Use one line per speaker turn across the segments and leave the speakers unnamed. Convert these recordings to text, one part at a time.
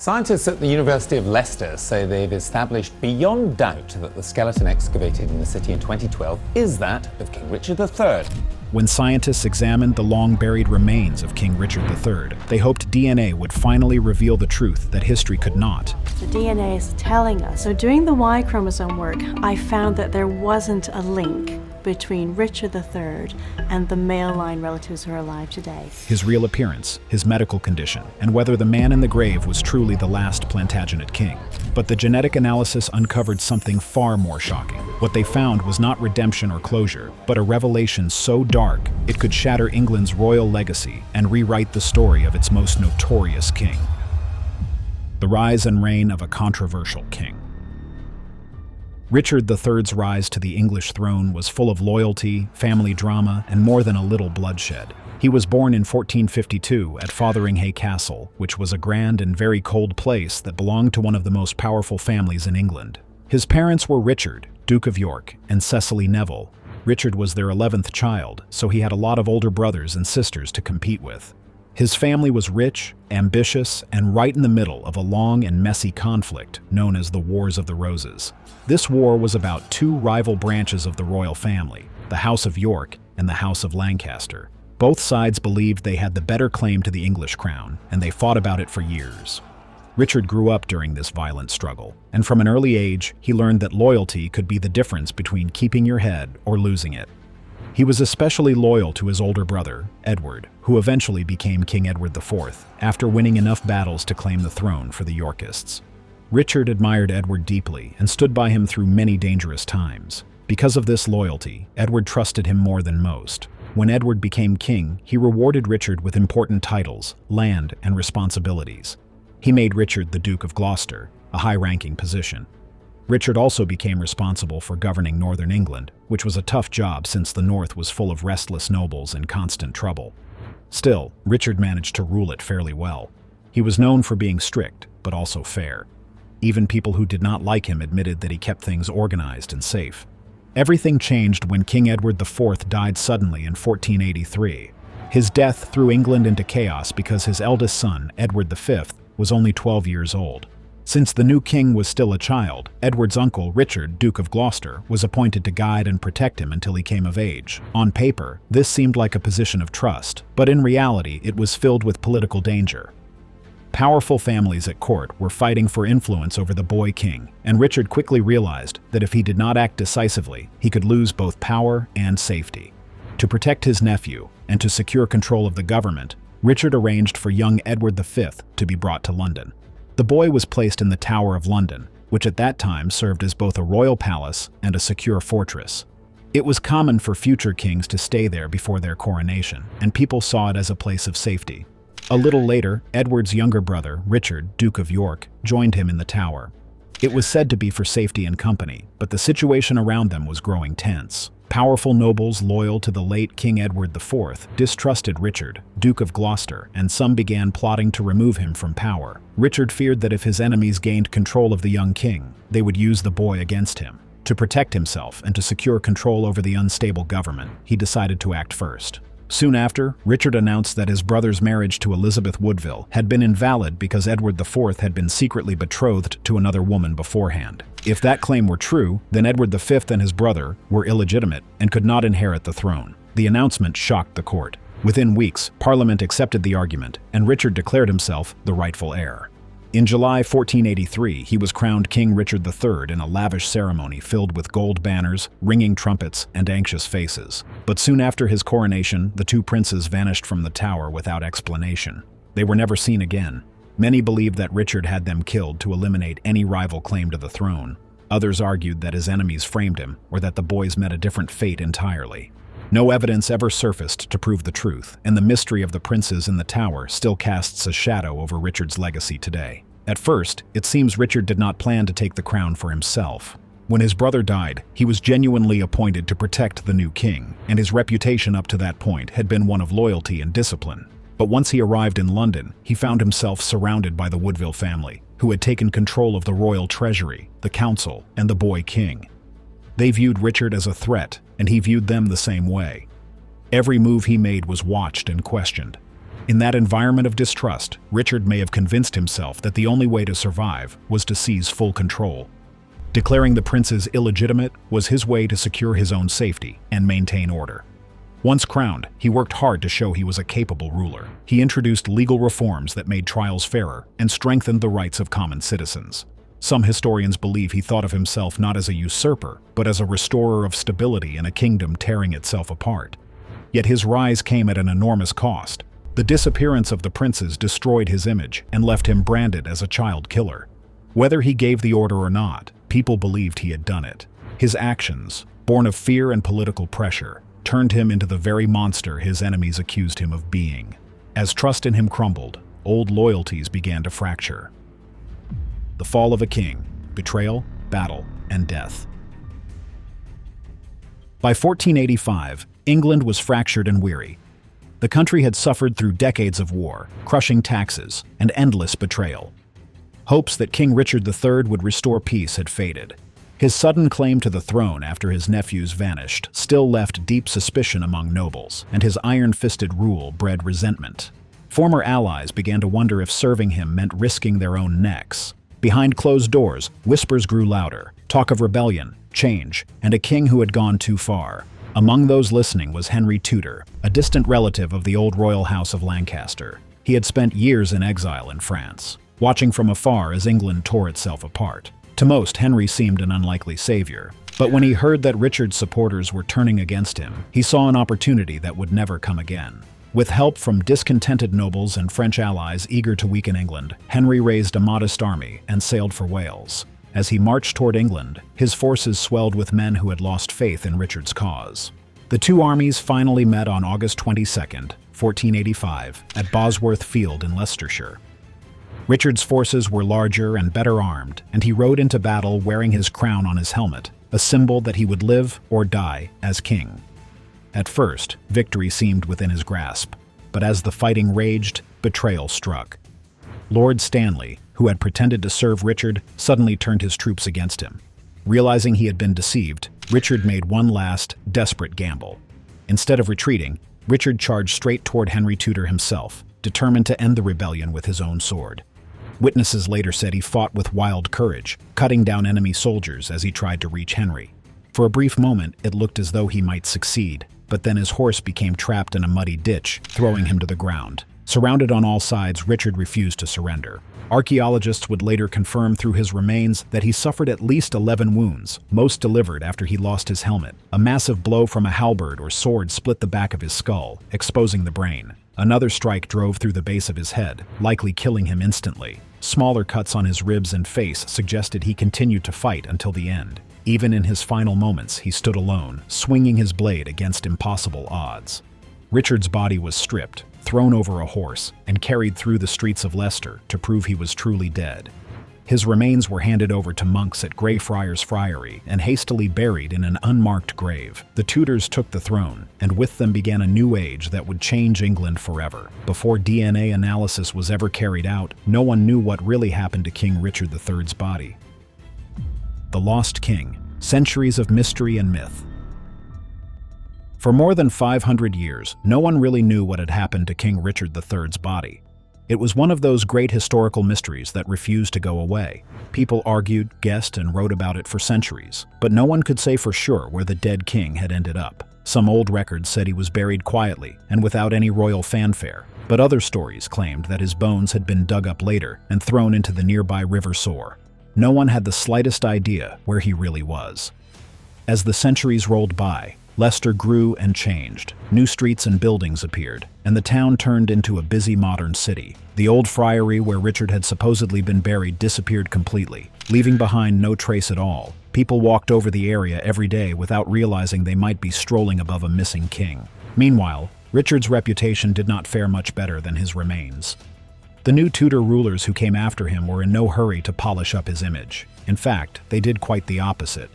Scientists at the University of Leicester say they've established beyond doubt that the skeleton excavated in the city in 2012 is that of King Richard III.
When scientists examined the long-buried remains of King Richard III, they hoped DNA would finally reveal the truth that history could not.
The DNA is telling us. So doing the Y chromosome work, I found that there wasn't a link between Richard III and the male line relatives who are alive today.
His real appearance, his medical condition, and whether the man in the grave was truly the last Plantagenet king. But the genetic analysis uncovered something far more shocking. What they found was not redemption or closure, but a revelation so dark it could shatter England's royal legacy and rewrite the story of its most notorious king. The rise and reign of a controversial king. Richard III's rise to the English throne was full of loyalty, family drama, and more than a little bloodshed. He was born in 1452 at Fotheringhay Castle, which was a grand and very cold place that belonged to one of the most powerful families in England. His parents were Richard, Duke of York, and Cecily Neville. Richard was their 11th child, so he had a lot of older brothers and sisters to compete with. His family was rich, ambitious, and right in the middle of a long and messy conflict known as the Wars of the Roses. This war was about two rival branches of the royal family, the House of York and the House of Lancaster. Both sides believed they had the better claim to the English crown, and they fought about it for years. Richard grew up during this violent struggle, and from an early age, he learned that loyalty could be the difference between keeping your head or losing it. He was especially loyal to his older brother, Edward, who eventually became King Edward IV, after winning enough battles to claim the throne for the Yorkists. Richard admired Edward deeply and stood by him through many dangerous times. Because of this loyalty, Edward trusted him more than most. When Edward became king, he rewarded Richard with important titles, land, and responsibilities. He made Richard the Duke of Gloucester, a high-ranking position. Richard also became responsible for governing northern England, which was a tough job since the north was full of restless nobles in constant trouble. Still, Richard managed to rule it fairly well. He was known for being strict, but also fair. Even people who did not like him admitted that he kept things organized and safe. Everything changed when King Edward IV died suddenly in 1483. His death threw England into chaos because his eldest son, Edward V, was only 12 years old. Since the new king was still a child, Edward's uncle, Richard, Duke of Gloucester, was appointed to guide and protect him until he came of age. On paper, this seemed like a position of trust, but in reality, it was filled with political danger. Powerful families at court were fighting for influence over the boy king, and Richard quickly realized that if he did not act decisively, he could lose both power and safety. To protect his nephew and to secure control of the government, Richard arranged for young Edward V to be brought to London. The boy was placed in the Tower of London, which at that time served as both a royal palace and a secure fortress. It was common for future kings to stay there before their coronation, and people saw it as a place of safety. A little later, Edward's younger brother, Richard, Duke of York, joined him in the Tower. It was said to be for safety and company, but the situation around them was growing tense. Powerful nobles loyal to the late King Edward IV distrusted Richard, Duke of Gloucester, and some began plotting to remove him from power. Richard feared that if his enemies gained control of the young king, they would use the boy against him. To protect himself and to secure control over the unstable government, he decided to act first. Soon after, Richard announced that his brother's marriage to Elizabeth Woodville had been invalid because Edward IV had been secretly betrothed to another woman beforehand. If that claim were true, then Edward V and his brother were illegitimate and could not inherit the throne. The announcement shocked the court. Within weeks, Parliament accepted the argument, and Richard declared himself the rightful heir. In July 1483, he was crowned King Richard III in a lavish ceremony filled with gold banners, ringing trumpets, and anxious faces. But soon after his coronation, the two princes vanished from the tower without explanation. They were never seen again. Many believed that Richard had them killed to eliminate any rival claim to the throne. Others argued that his enemies framed him, or that the boys met a different fate entirely. No evidence ever surfaced to prove the truth, and the mystery of the princes in the tower still casts a shadow over Richard's legacy today. At first, it seems Richard did not plan to take the crown for himself. When his brother died, he was genuinely appointed to protect the new king, and his reputation up to that point had been one of loyalty and discipline. But once he arrived in London, he found himself surrounded by the Woodville family, who had taken control of the royal treasury, the council, and the boy king. They viewed Richard as a threat, and he viewed them the same way. Every move he made was watched and questioned. In that environment of distrust, Richard may have convinced himself that the only way to survive was to seize full control. Declaring the princes illegitimate was his way to secure his own safety and maintain order. Once crowned, he worked hard to show he was a capable ruler. He introduced legal reforms that made trials fairer and strengthened the rights of common citizens. Some historians believe he thought of himself not as a usurper, but as a restorer of stability in a kingdom tearing itself apart. Yet his rise came at an enormous cost. The disappearance of the princes destroyed his image and left him branded as a child killer. Whether he gave the order or not, people believed he had done it. His actions, born of fear and political pressure, turned him into the very monster his enemies accused him of being. As trust in him crumbled, old loyalties began to fracture. The fall of a king, betrayal, battle, and death. By 1485, England was fractured and weary. The country had suffered through decades of war, crushing taxes, and endless betrayal. Hopes that King Richard III would restore peace had faded. His sudden claim to the throne after his nephews vanished still left deep suspicion among nobles, and his iron-fisted rule bred resentment. Former allies began to wonder if serving him meant risking their own necks. Behind closed doors, whispers grew louder, talk of rebellion, change, and a king who had gone too far. Among those listening was Henry Tudor, a distant relative of the old royal house of Lancaster. He had spent years in exile in France, watching from afar as England tore itself apart. To most, Henry seemed an unlikely savior. But when he heard that Richard's supporters were turning against him, he saw an opportunity that would never come again. With help from discontented nobles and French allies eager to weaken England, Henry raised a modest army and sailed for Wales. As he marched toward England, his forces swelled with men who had lost faith in Richard's cause. The two armies finally met on August 22nd, 1485, at Bosworth Field in Leicestershire. Richard's forces were larger and better armed, and he rode into battle wearing his crown on his helmet, a symbol that he would live or die as king. At first, victory seemed within his grasp, but as the fighting raged, betrayal struck. Lord Stanley, who had pretended to serve Richard, suddenly turned his troops against him. Realizing he had been deceived, Richard made one last, desperate gamble. Instead of retreating, Richard charged straight toward Henry Tudor himself, determined to end the rebellion with his own sword. Witnesses later said he fought with wild courage, cutting down enemy soldiers as he tried to reach Henry. For a brief moment, it looked as though he might succeed, but then his horse became trapped in a muddy ditch, throwing him to the ground. Surrounded on all sides, Richard refused to surrender. Archaeologists would later confirm through his remains that he suffered at least 11 wounds, most delivered after he lost his helmet. A massive blow from a halberd or sword split the back of his skull, exposing the brain. Another strike drove through the base of his head, likely killing him instantly. Smaller cuts on his ribs and face suggested he continued to fight until the end. Even in his final moments, he stood alone, swinging his blade against impossible odds. Richard's body was stripped, thrown over a horse, and carried through the streets of Leicester to prove he was truly dead. His remains were handed over to monks at Greyfriars Friary and hastily buried in an unmarked grave. The Tudors took the throne, and with them began a new age that would change England forever. Before DNA analysis was ever carried out, no one knew what really happened to King Richard III's body. The Lost King: Centuries of Mystery and Myth. For more than 500 years, no one really knew what had happened to King Richard III's body. It was one of those great historical mysteries that refused to go away. People argued, guessed, and wrote about it for centuries, but no one could say for sure where the dead king had ended up. Some old records said he was buried quietly and without any royal fanfare, but other stories claimed that his bones had been dug up later and thrown into the nearby River Soar. No one had the slightest idea where he really was. As the centuries rolled by, Leicester grew and changed. New streets and buildings appeared, and the town turned into a busy modern city. The old friary where Richard had supposedly been buried disappeared completely, leaving behind no trace at all. People walked over the area every day without realizing they might be strolling above a missing king. Meanwhile, Richard's reputation did not fare much better than his remains. The new Tudor rulers who came after him were in no hurry to polish up his image. In fact, they did quite the opposite.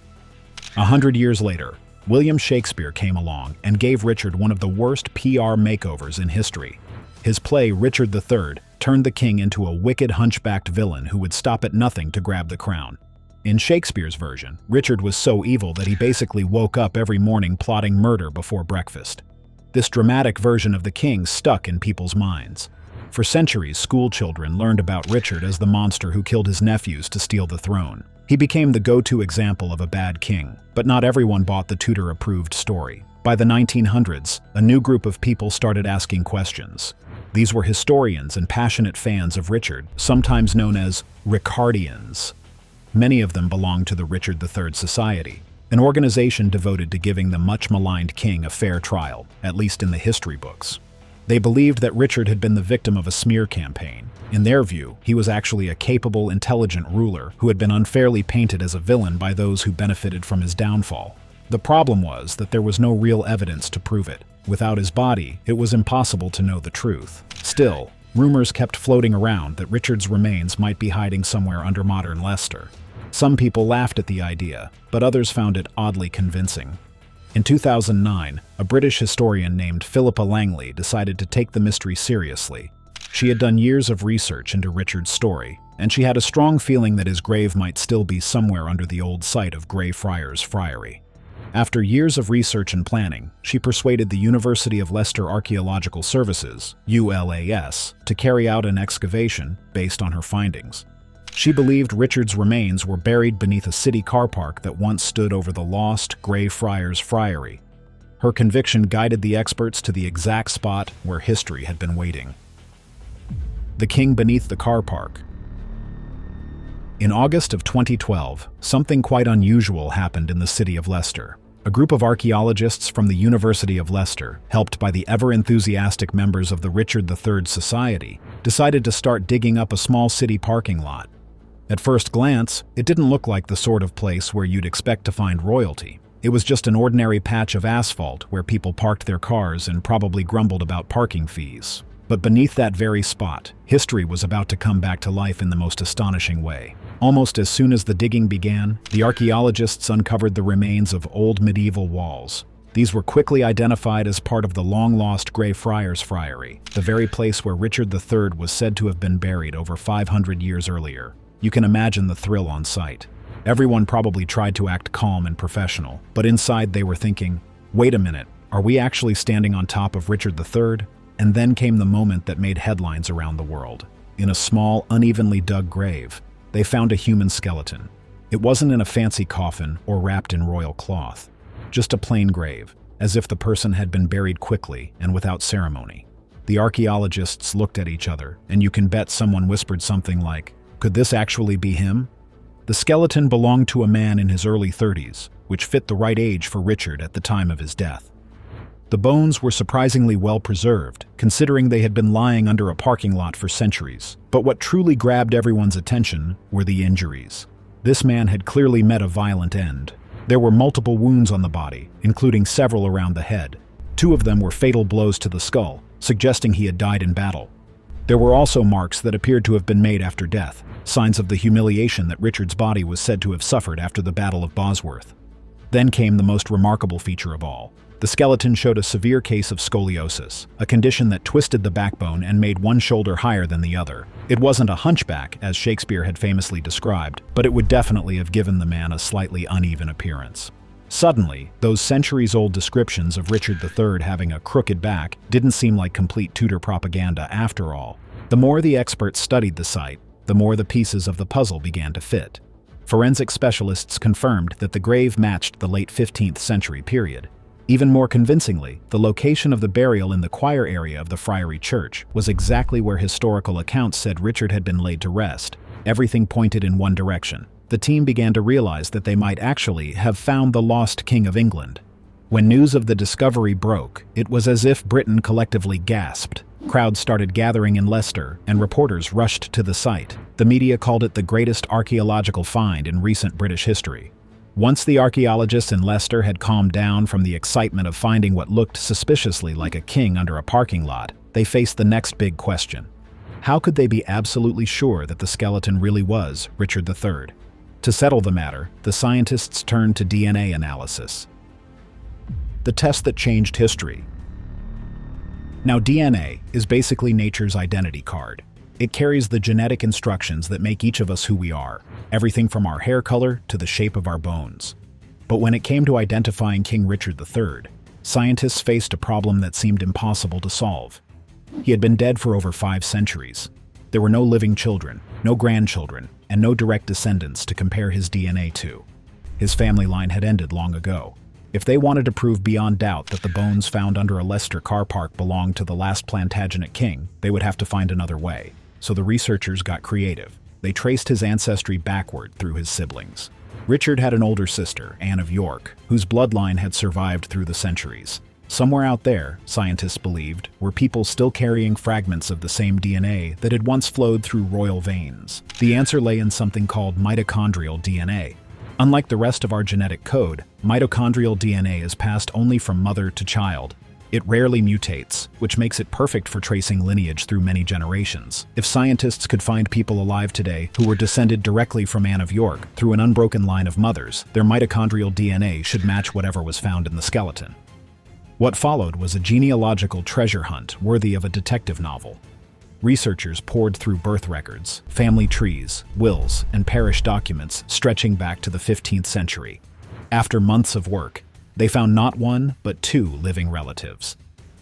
100 years later, William Shakespeare came along and gave Richard one of the worst PR makeovers in history. His play, Richard III, turned the king into a wicked hunchbacked villain who would stop at nothing to grab the crown. In Shakespeare's version, Richard was so evil that he basically woke up every morning plotting murder before breakfast. This dramatic version of the king stuck in people's minds. For centuries, school children learned about Richard as the monster who killed his nephews to steal the throne. He became the go-to example of a bad king, but not everyone bought the Tudor-approved story. By the 1900s, a new group of people started asking questions. These were historians and passionate fans of Richard, sometimes known as Ricardians. Many of them belonged to the Richard III Society, an organization devoted to giving the much-maligned king a fair trial, at least in the history books. They believed that Richard had been the victim of a smear campaign. In their view, he was actually a capable, intelligent ruler who had been unfairly painted as a villain by those who benefited from his downfall. The problem was that there was no real evidence to prove it. Without his body, it was impossible to know the truth. Still, rumors kept floating around that Richard's remains might be hiding somewhere under modern Leicester. Some people laughed at the idea, but others found it oddly convincing. In 2009, a British historian named Philippa Langley decided to take the mystery seriously. She had done years of research into Richard's story, and she had a strong feeling that his grave might still be somewhere under the old site of Greyfriars Friary. After years of research and planning, she persuaded the University of Leicester Archaeological Services, ULAS, to carry out an excavation based on her findings. She believed Richard's remains were buried beneath a city car park that once stood over the lost Greyfriars Friary. Her conviction guided the experts to the exact spot where history had been waiting. The king beneath the car park. In August of 2012, something quite unusual happened in the city of Leicester. A group of archaeologists from the University of Leicester, helped by the ever-enthusiastic members of the Richard III Society, decided to start digging up a small city parking lot. At first glance, it didn't look like the sort of place where you'd expect to find royalty. It was just an ordinary patch of asphalt where people parked their cars and probably grumbled about parking fees. But beneath that very spot, history was about to come back to life in the most astonishing way. Almost as soon as the digging began, the archaeologists uncovered the remains of old medieval walls. These were quickly identified as part of the long-lost Greyfriars Friary, the very place where Richard III was said to have been buried over 500 years earlier. You can imagine the thrill on sight. Everyone probably tried to act calm and professional, but inside they were thinking, wait a minute, are we actually standing on top of Richard III? And then came the moment that made headlines around the world. In a small, unevenly dug grave, they found a human skeleton. It wasn't in a fancy coffin or wrapped in royal cloth. Just a plain grave, as if the person had been buried quickly and without ceremony. The archaeologists looked at each other, and you can bet someone whispered something like, could this actually be him? The skeleton belonged to a man in his early 30s, which fit the right age for Richard at the time of his death. The bones were surprisingly well preserved, considering they had been lying under a parking lot for centuries. But what truly grabbed everyone's attention were the injuries. This man had clearly met a violent end. There were multiple wounds on the body, including several around the head. 2 of them were fatal blows to the skull, suggesting he had died in battle. There were also marks that appeared to have been made after death, signs of the humiliation that Richard's body was said to have suffered after the Battle of Bosworth. Then came the most remarkable feature of all. The skeleton showed a severe case of scoliosis, a condition that twisted the backbone and made one shoulder higher than the other. It wasn't a hunchback, as Shakespeare had famously described, but it would definitely have given the man a slightly uneven appearance. Suddenly, those centuries-old descriptions of Richard III having a crooked back didn't seem like complete Tudor propaganda after all. The more the experts studied the site, the more the pieces of the puzzle began to fit. Forensic specialists confirmed that the grave matched the late 15th century period. Even more convincingly, the location of the burial in the choir area of the Friary Church was exactly where historical accounts said Richard had been laid to rest. Everything pointed in one direction. The team began to realize that they might actually have found the lost King of England. When news of the discovery broke, it was as if Britain collectively gasped. Crowds started gathering in Leicester, and reporters rushed to the site. The media called it the greatest archaeological find in recent British history. Once the archaeologists in Leicester had calmed down from the excitement of finding what looked suspiciously like a king under a parking lot, they faced the next big question. How could they be absolutely sure that the skeleton really was Richard III? To settle the matter, the scientists turned to DNA analysis, the test that changed history. Now, DNA is basically nature's identity card. It carries the genetic instructions that make each of us who we are, everything from our hair color to the shape of our bones. But when it came to identifying King Richard III, scientists faced a problem that seemed impossible to solve. He had been dead for over 5 centuries. There were no living children, no grandchildren, and no direct descendants to compare his DNA to. His family line had ended long ago. If they wanted to prove beyond doubt that the bones found under a Leicester car park belonged to the last Plantagenet king, they would have to find another way. So the researchers got creative. They traced his ancestry backward through his siblings. Richard had an older sister, Anne of York, whose bloodline had survived through the centuries. Somewhere out there, scientists believed, were people still carrying fragments of the same DNA that had once flowed through royal veins. The answer lay in something called mitochondrial DNA. Unlike the rest of our genetic code, mitochondrial DNA is passed only from mother to child. It rarely mutates, which makes it perfect for tracing lineage through many generations. If scientists could find people alive today who were descended directly from Anne of York through an unbroken line of mothers, their mitochondrial DNA should match whatever was found in the skeleton. What followed was a genealogical treasure hunt worthy of a detective novel. Researchers pored through birth records, family trees, wills, and parish documents stretching back to the 15th century. After months of work, they found not one, but 2 living relatives.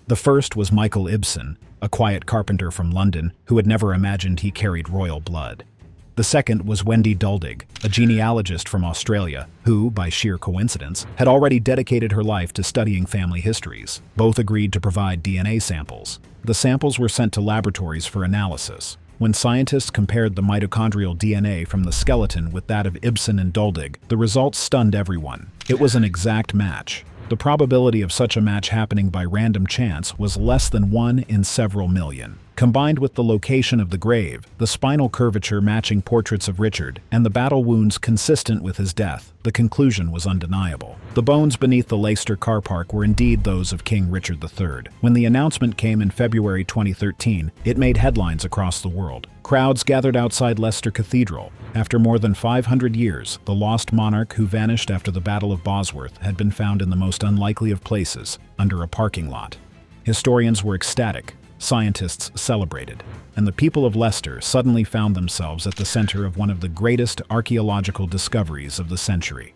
The first was Michael Ibsen, a quiet carpenter from London who had never imagined he carried royal blood. The second was Wendy Duldig, a genealogist from Australia who, by sheer coincidence, had already dedicated her life to studying family histories. Both agreed to provide DNA samples. The samples were sent to laboratories for analysis. When scientists compared the mitochondrial DNA from the skeleton with that of Ibsen and Duldig, the results stunned everyone. It was an exact match. The probability of such a match happening by random chance was less than 1 in several million. Combined with the location of the grave, the spinal curvature matching portraits of Richard, and the battle wounds consistent with his death, the conclusion was undeniable. The bones beneath the Leicester car park were indeed those of King Richard III. When the announcement came in February 2013, it made headlines across the world. Crowds gathered outside Leicester Cathedral. After more than 500 years, the lost monarch who vanished after the Battle of Bosworth had been found in the most unlikely of places, under a parking lot. Historians were ecstatic. Scientists celebrated, and the people of Leicester suddenly found themselves at the center of one of the greatest archaeological discoveries of the century.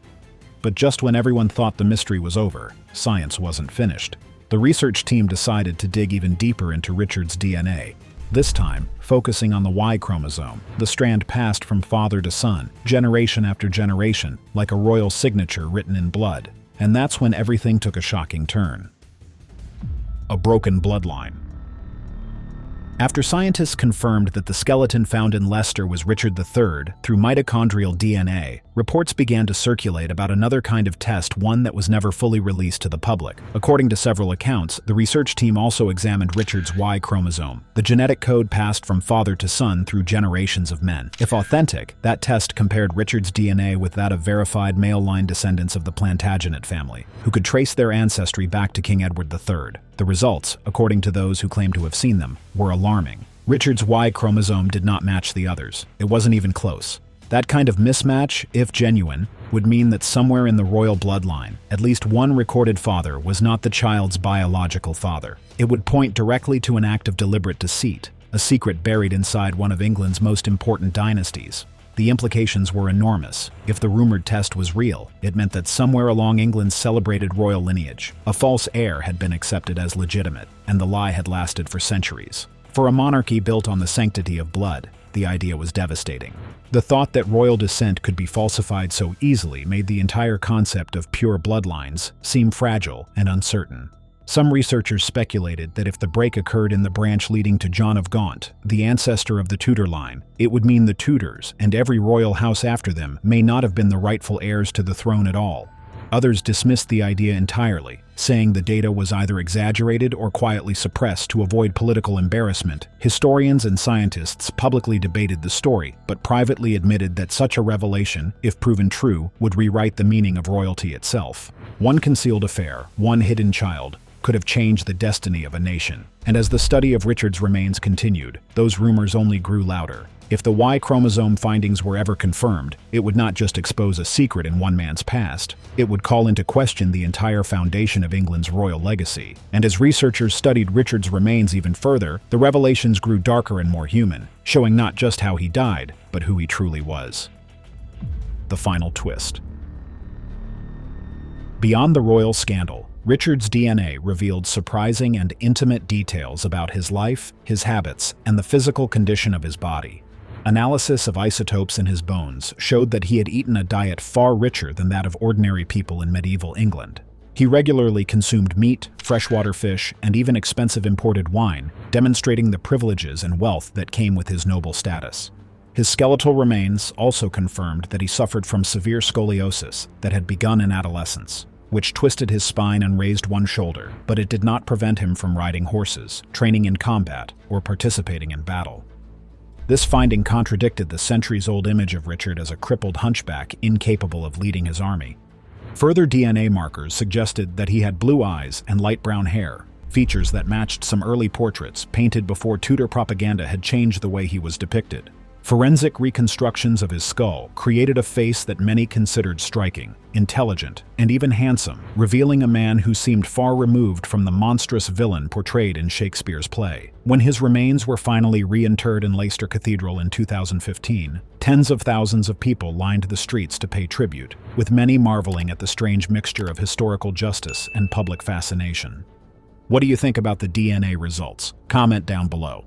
But just when everyone thought the mystery was over, science wasn't finished. The research team decided to dig even deeper into Richard's DNA, this time focusing on the Y chromosome, the strand passed from father to son, generation after generation, like a royal signature written in blood. And that's when everything took a shocking turn. A broken bloodline. After scientists confirmed that the skeleton found in Leicester was Richard III through mitochondrial DNA, reports began to circulate about another kind of test, one that was never fully released to the public. According to several accounts, the research team also examined Richard's Y chromosome, the genetic code passed from father to son through generations of men. If authentic, that test compared Richard's DNA with that of verified male line descendants of the Plantagenet family, who could trace their ancestry back to King Edward III. The results, according to those who claim to have seen them, were alarming. Richard's Y chromosome did not match the others. It wasn't even close. That kind of mismatch, if genuine, would mean that somewhere in the royal bloodline, at least one recorded father was not the child's biological father. It would point directly to an act of deliberate deceit, a secret buried inside one of England's most important dynasties. The implications were enormous. If the rumored test was real, it meant that somewhere along England's celebrated royal lineage, a false heir had been accepted as legitimate, and the lie had lasted for centuries. For a monarchy built on the sanctity of blood, the idea was devastating. The thought that royal descent could be falsified so easily made the entire concept of pure bloodlines seem fragile and uncertain. Some researchers speculated that if the break occurred in the branch leading to John of Gaunt, the ancestor of the Tudor line, it would mean the Tudors and every royal house after them may not have been the rightful heirs to the throne at all. Others dismissed the idea entirely, saying the data was either exaggerated or quietly suppressed to avoid political embarrassment. Historians and scientists publicly debated the story, but privately admitted that such a revelation, if proven true, would rewrite the meaning of royalty itself. One concealed affair, one hidden child, could have changed the destiny of a nation. And as the study of Richard's remains continued, those rumors only grew louder. If the Y chromosome findings were ever confirmed, it would not just expose a secret in one man's past, it would call into question the entire foundation of England's royal legacy. And as researchers studied Richard's remains even further, the revelations grew darker and more human, showing not just how he died, but who he truly was. The final twist. Beyond the royal scandal, Richard's DNA revealed surprising and intimate details about his life, his habits, and the physical condition of his body. Analysis of isotopes in his bones showed that he had eaten a diet far richer than that of ordinary people in medieval England. He regularly consumed meat, freshwater fish, and even expensive imported wine, demonstrating the privileges and wealth that came with his noble status. His skeletal remains also confirmed that he suffered from severe scoliosis that had begun in adolescence, which twisted his spine and raised one shoulder, but it did not prevent him from riding horses, training in combat, or participating in battle. This finding contradicted the centuries-old image of Richard as a crippled hunchback incapable of leading his army. Further DNA markers suggested that he had blue eyes and light brown hair, features that matched some early portraits painted before Tudor propaganda had changed the way he was depicted. Forensic reconstructions of his skull created a face that many considered striking, intelligent, and even handsome, revealing a man who seemed far removed from the monstrous villain portrayed in Shakespeare's play. When his remains were finally reinterred in Leicester Cathedral in 2015, tens of thousands of people lined the streets to pay tribute, with many marveling at the strange mixture of historical justice and public fascination. What do you think about the DNA results? Comment down below.